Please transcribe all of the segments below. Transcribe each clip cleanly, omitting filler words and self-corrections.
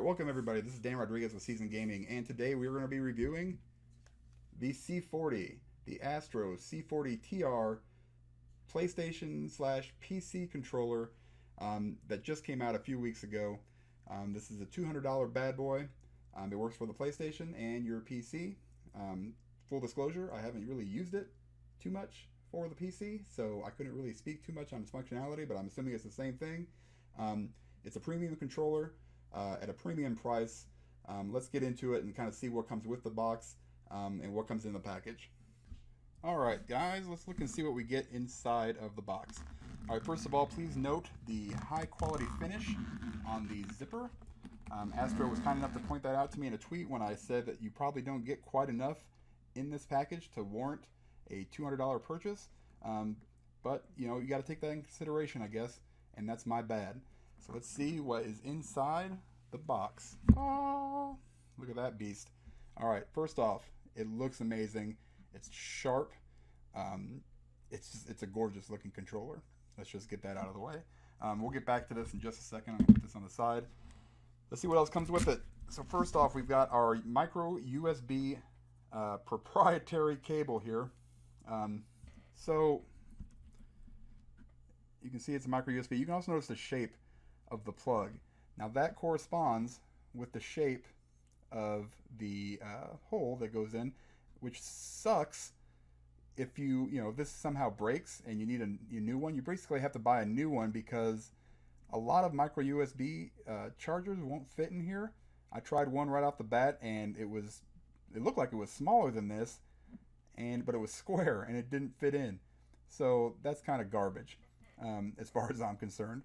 Alright, welcome everybody. This is Dan Rodriguez with Season Gaming, and today we're going to be reviewing the C40, the Astro C40 TR PlayStation slash PC controller that just came out a few weeks ago. This is a $200 bad boy. It works for the PlayStation and your PC. Full disclosure, I haven't really used it too much for the PC, so I couldn't really speak too much on its functionality, but I'm assuming it's the same thing. It's a premium controller at a premium price. Let's get into it and kind of see what comes with the box and what comes in the package. Alright guys, let's look and see what we get inside of the box. Alright, first of all, please note the high quality finish on the zipper. Astro was kind enough to point that out to me in a tweet when I said that you probably don't get quite enough in this package to warrant a $200 purchase. But, you know, you got to take that in consideration, I guess, and that's my bad. So let's see what is inside the box. Oh, look at that beast. Alright, first off, it looks amazing. It's sharp. It's a gorgeous looking controller. Let's just get that out of the way. We'll get back to this in just a second. I'm going to put this on the side. Let's see what else comes with it. So first off, we've got our micro USB proprietary cable here. So you can see it's a micro USB. You can also notice the shape of the plug. Now that corresponds with the shape of the hole that goes in, which sucks if if this somehow breaks and you need a new one. You basically have to buy a new one because a lot of micro USB chargers won't fit in here. I tried one right off the bat and it looked like it was smaller than this, but it was square and it didn't fit in. So that's kind of garbage as far as I'm concerned.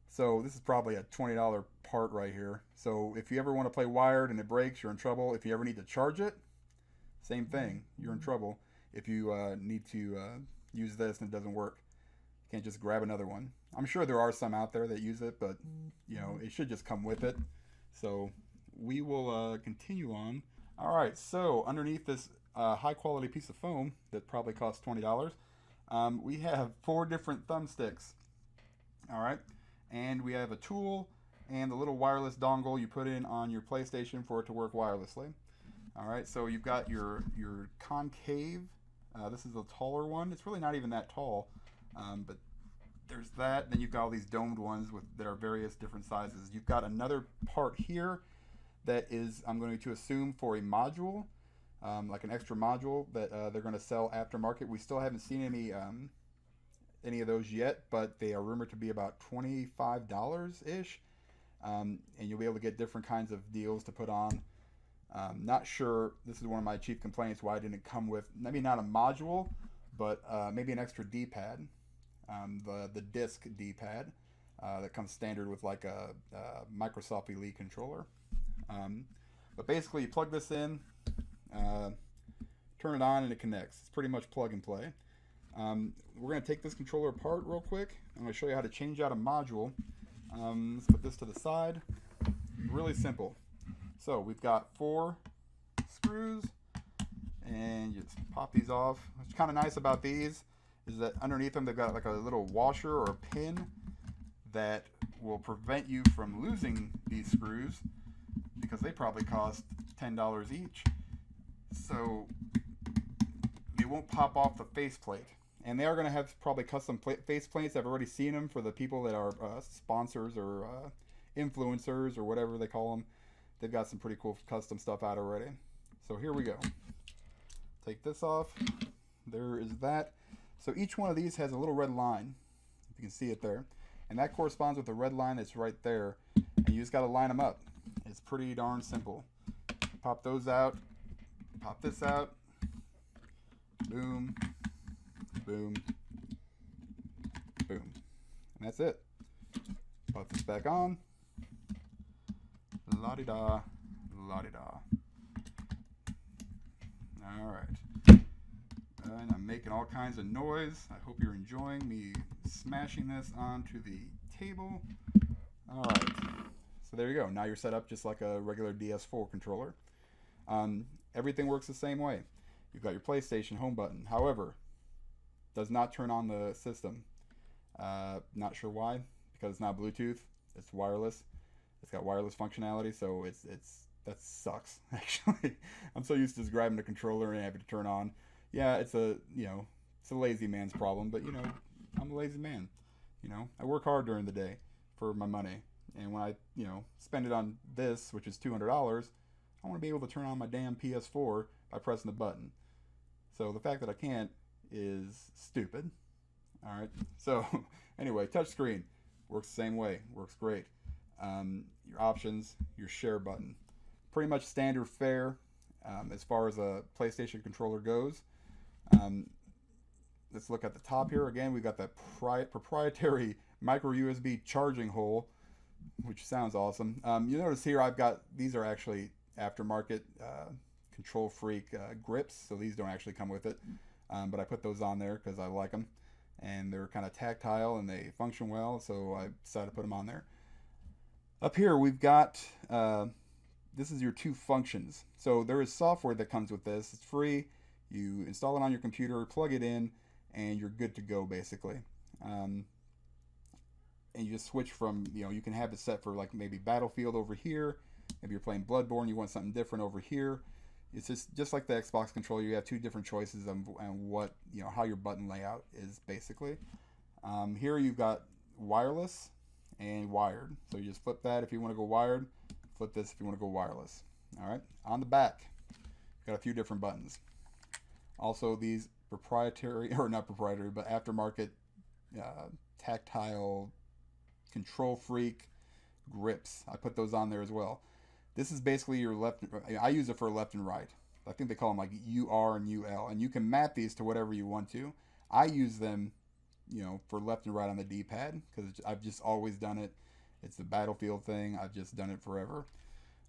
So this is probably a $20 part right here. So if you ever want to play wired and it breaks, you're in trouble. If you ever need to charge it, same thing, you're in trouble. If you need to use this and it doesn't work, you can't just grab another one. I'm sure there are some out there that use it, but you know, it should just come with it. So we will continue on. All right, so underneath this high quality piece of foam that probably costs $20, we have 4 different thumbsticks. All right, and we have a tool and the little wireless dongle you put in on your PlayStation for it to work wirelessly. All right, so you've got your concave. This is a taller one. It's really not even that tall, but there's that. Then you've got all these domed ones that are various different sizes. You've got another part here that is, I'm going to assume, for a module, like an extra module that they're going to sell aftermarket. We still haven't seen any of those yet, but they are rumored to be about $25-ish, and you'll be able to get different kinds of deals to put on. Not sure, this is one of my chief complaints why it didn't come with, maybe not a module, but maybe an extra D-pad, the disc D-pad that comes standard with like a Microsoft Elite controller. But basically you plug this in, turn it on and it connects. It's pretty much plug and play. We're going to take this controller apart real quick. I'm going to show you how to change out a module. Let's put this to the side. Really simple. So we've got 4 screws and you just pop these off. What's kind of nice about these is that underneath them they've got like a little washer or a pin that will prevent you from losing these screws because they probably cost $10 each. So it won't pop off the faceplate. And they are going to have probably custom face plates. I've already seen them for the people that are sponsors or influencers or whatever they call them. They've got some pretty cool custom stuff out already. So here we go. Take this off. There is that. So each one of these has a little red line, if you can see it there. And that corresponds with the red line that's right there. And you just got to line them up. It's pretty darn simple. Pop those out. Pop this out. Boom. Boom. Boom. And that's it. Put this back on. La-di-da, la-di-da. Alright. And I'm making all kinds of noise. I hope you're enjoying me smashing this onto the table. Alright. So there you go. Now you're set up just like a regular DS4 controller. Everything works the same way. You've got your PlayStation home button. However, does not turn on the system. Not sure why. Because it's not Bluetooth. It's wireless. It's got wireless functionality, so that sucks actually. I'm so used to just grabbing the controller and having to turn on. Yeah, it's a it's a lazy man's problem, but I'm a lazy man. I work hard during the day for my money, and when I spend it on this, which is $200, I want to be able to turn on my damn PS4 by pressing the button. So the fact that I can't is stupid. All right. So anyway, touchscreen works the same way. Works great. Your options, your share button, pretty much standard fare as far as a PlayStation controller goes. Let's look at the top here. Again, we've got that proprietary micro USB charging hole, which sounds awesome. You notice here these are actually aftermarket Control Freak grips, so these don't actually come with it. But I put those on there because I like them, and they're kind of tactile and they function well, so I decided to put them on there. Up here we've got, this is your 2 functions. So there is software that comes with this. It's free. You install it on your computer, plug it in, and you're good to go basically. And you just switch from, you can have it set for like maybe Battlefield over here. Maybe you're playing Bloodborne, you want something different over here. It's just like the Xbox controller. You have 2 different choices on what, how your button layout is basically. Here you've got wireless and wired. So you just flip that if you want to go wired, flip this if you want to go wireless. All right. On the back, got a few different buttons. Also these proprietary, or not proprietary, but aftermarket tactile Control Freak grips. I put those on there as well. This is basically your left. I use it for left and right. I think they call them like UR and UL, and you can map these to whatever you want to. I use them, for left and right on the D-pad because I've just always done it. It's the Battlefield thing. I've just done it forever.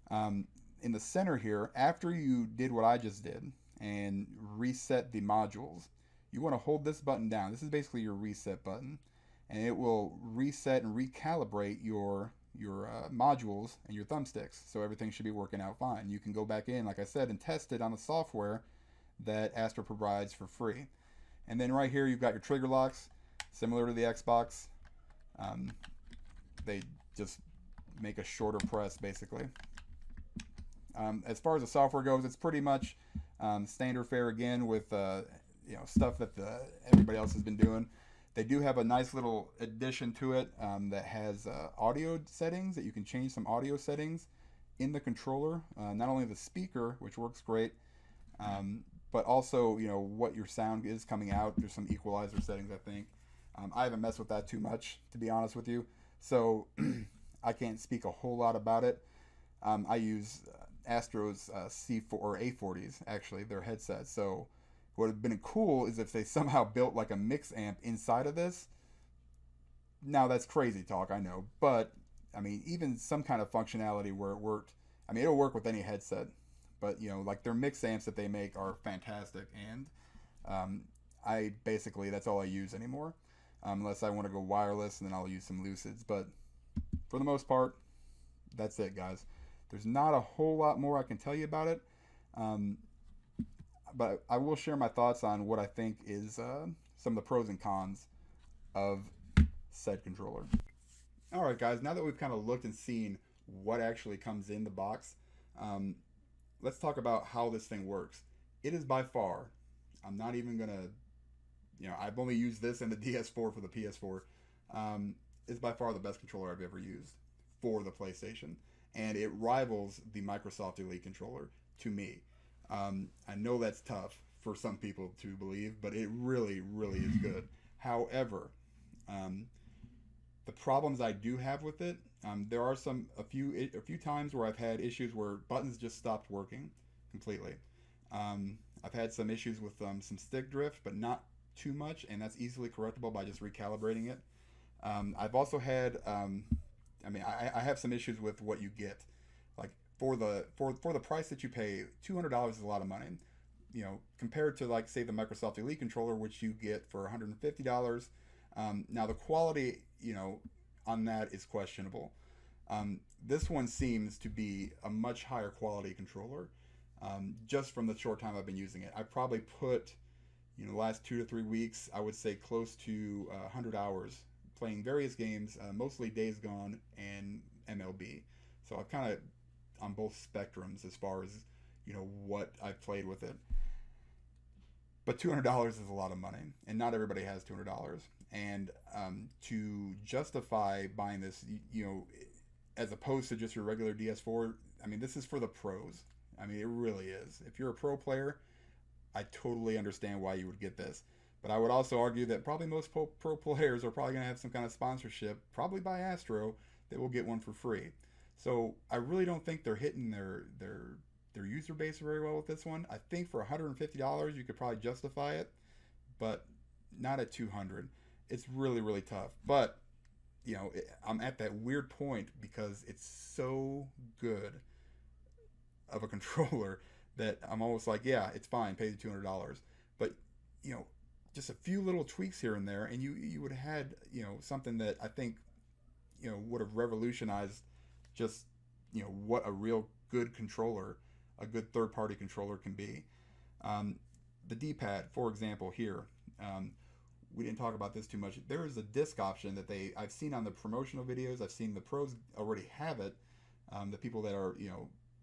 In the center here, after you did what I just did and reset the modules, you want to hold this button down. This is basically your reset button, and it will reset and recalibrate your modules and your thumbsticks, so everything should be working out fine. You can go back in, like I said, and test it on the software that Astro provides for free. And then right here you've got your trigger locks, similar to the Xbox. They just make a shorter press basically. As far as the software goes, it's pretty much standard fare again with stuff that everybody else has been doing. They do have a nice little addition to it that has audio settings, that you can change some audio settings in the controller. Not only the speaker, which works great, but also what your sound is coming out. There's some equalizer settings, I think. I haven't messed with that too much, to be honest with you, so I can't speak a whole lot about it. I use Astro's C4 or A40s, actually, their headsets. So what would have been cool is if they somehow built like a mix amp inside of this. Now that's crazy talk, I know, but I mean, even some kind of functionality where it worked. I mean, it'll work with any headset, but like their mix amps that they make are fantastic, and I basically, that's all I use anymore, unless I want to go wireless, and then I'll use some Lucids. But for the most part, that's it, guys. There's not a whole lot more I can tell you about it. But I will share my thoughts on what I think is some of the pros and cons of said controller. Alright guys, now that we've kind of looked and seen what actually comes in the box, let's talk about how this thing works. It is by far, I'm not even going to, I've only used this and the DS4 for the PS4, it's by far the best controller I've ever used for the PlayStation. And it rivals the Microsoft Elite controller to me. I know that's tough for some people to believe, but it really, really is good. However, the problems I do have with it, there are a few times where I've had issues where buttons just stopped working completely. I've had some issues with some stick drift, but not too much, and that's easily correctable by just recalibrating it. I've also had, I have some issues with what you get. Like for the price that you pay, $200 is a lot of money. Compared to like say the Microsoft Elite controller, which you get for $150. Now the quality, on that is questionable. This one seems to be a much higher quality controller, just from the short time I've been using it. I probably put, the last 2 to 3 weeks, I would say close to 100 hours playing various games, mostly Days Gone and MLB. So I've kind of on both spectrums as far as what I've played with it. But $200 is a lot of money, and not everybody has $200. And to justify buying this, as opposed to just your regular DS4, I mean, this is for the pros. I mean, it really is. If you're a pro player, I totally understand why you would get this. But I would also argue that probably most pro players are probably going to have some kind of sponsorship, probably by Astro, that will get one for free. So I really don't think they're hitting their user base very well with this one. I think for $150 you could probably justify it, but not at $200. It's really, really tough. But I'm at that weird point because it's so good of a controller that I'm almost like, yeah, it's fine, pay the $200. But just a few little tweaks here and there, and you would have had something that I think would have revolutionized just what a real good controller, a good third-party controller can be. The D-pad, for example, here. We didn't talk about this too much. There is a disc option that I've seen on the promotional videos. I've seen the pros already have it. The people that are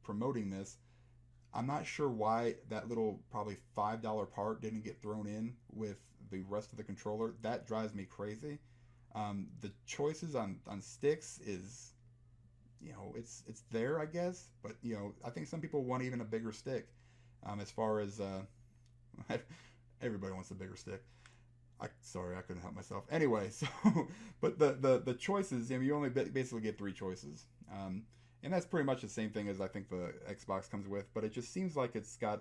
promoting this. I'm not sure why that little probably $5 part didn't get thrown in with the rest of the controller. That drives me crazy. The choices on sticks is, it's there, I guess. But, I think some people want even a bigger stick. As far as, everybody wants a bigger stick. Sorry, I couldn't help myself. Anyway, so, but the choices, you only basically get 3 choices. And that's pretty much the same thing as I think the Xbox comes with, but it just seems like it's got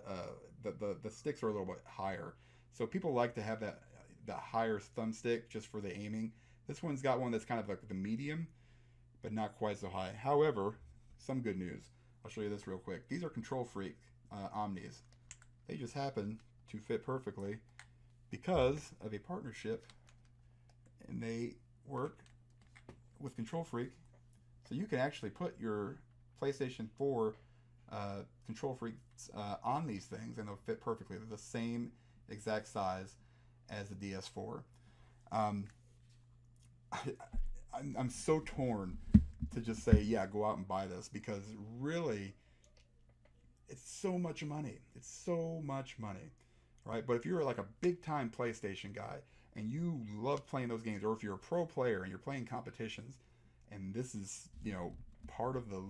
the sticks are a little bit higher. So people like to have the higher thumbstick just for the aiming. This one's got one that's kind of like the medium, but not quite so high. However, some good news. I'll show you this real quick. These are Control Freak Omnis. They just happen to fit perfectly because of a partnership, and they work with Control Freak. So you can actually put your PlayStation 4 Control Freaks on these things, and they'll fit perfectly. They're the same exact size as the DS4. I'm so torn to just say, yeah, go out and buy this, because really, it's so much money. It's so much money, right? But if you're like a big-time PlayStation guy, and you love playing those games, or if you're a pro player and you're playing competitions, and this is, part of the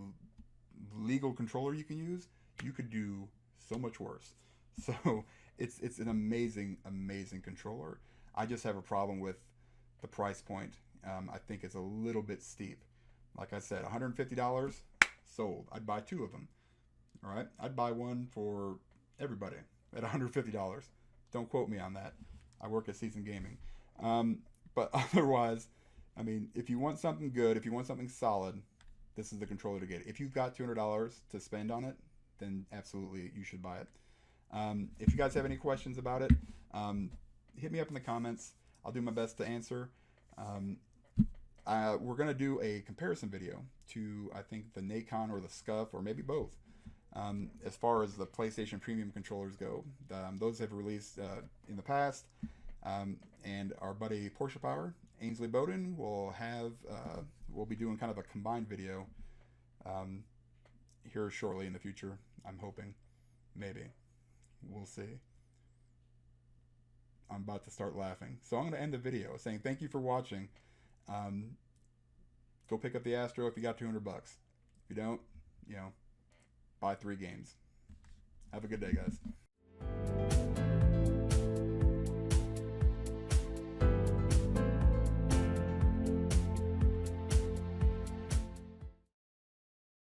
legal controller you can use, you could do so much worse. So it's an amazing, amazing controller. I just have a problem with the price point. I think it's a little bit steep. Like I said, $150, sold. I'd buy 2 of them. All right? I'd buy one for everybody at $150. Don't quote me on that. I work at Season Gaming. But otherwise, I mean, if you want something good, if you want something solid, this is the controller to get. If you've got $200 to spend on it, then absolutely you should buy it. If you guys have any questions about it, hit me up in the comments. I'll do my best to answer. We're going to do a comparison video to, I think, the Nacon or the Scuff, or maybe both. As far as the PlayStation Premium controllers go, those have released in the past. And our buddy Porsche Power, Ainsley Bowden, will be doing kind of a combined video here shortly in the future. I'm hoping. Maybe. We'll see. I'm about to start laughing. So I'm going to end the video saying thank you for watching. Go pick up the Astro if you got $200. If you don't, buy 3 games. Have a good day, guys.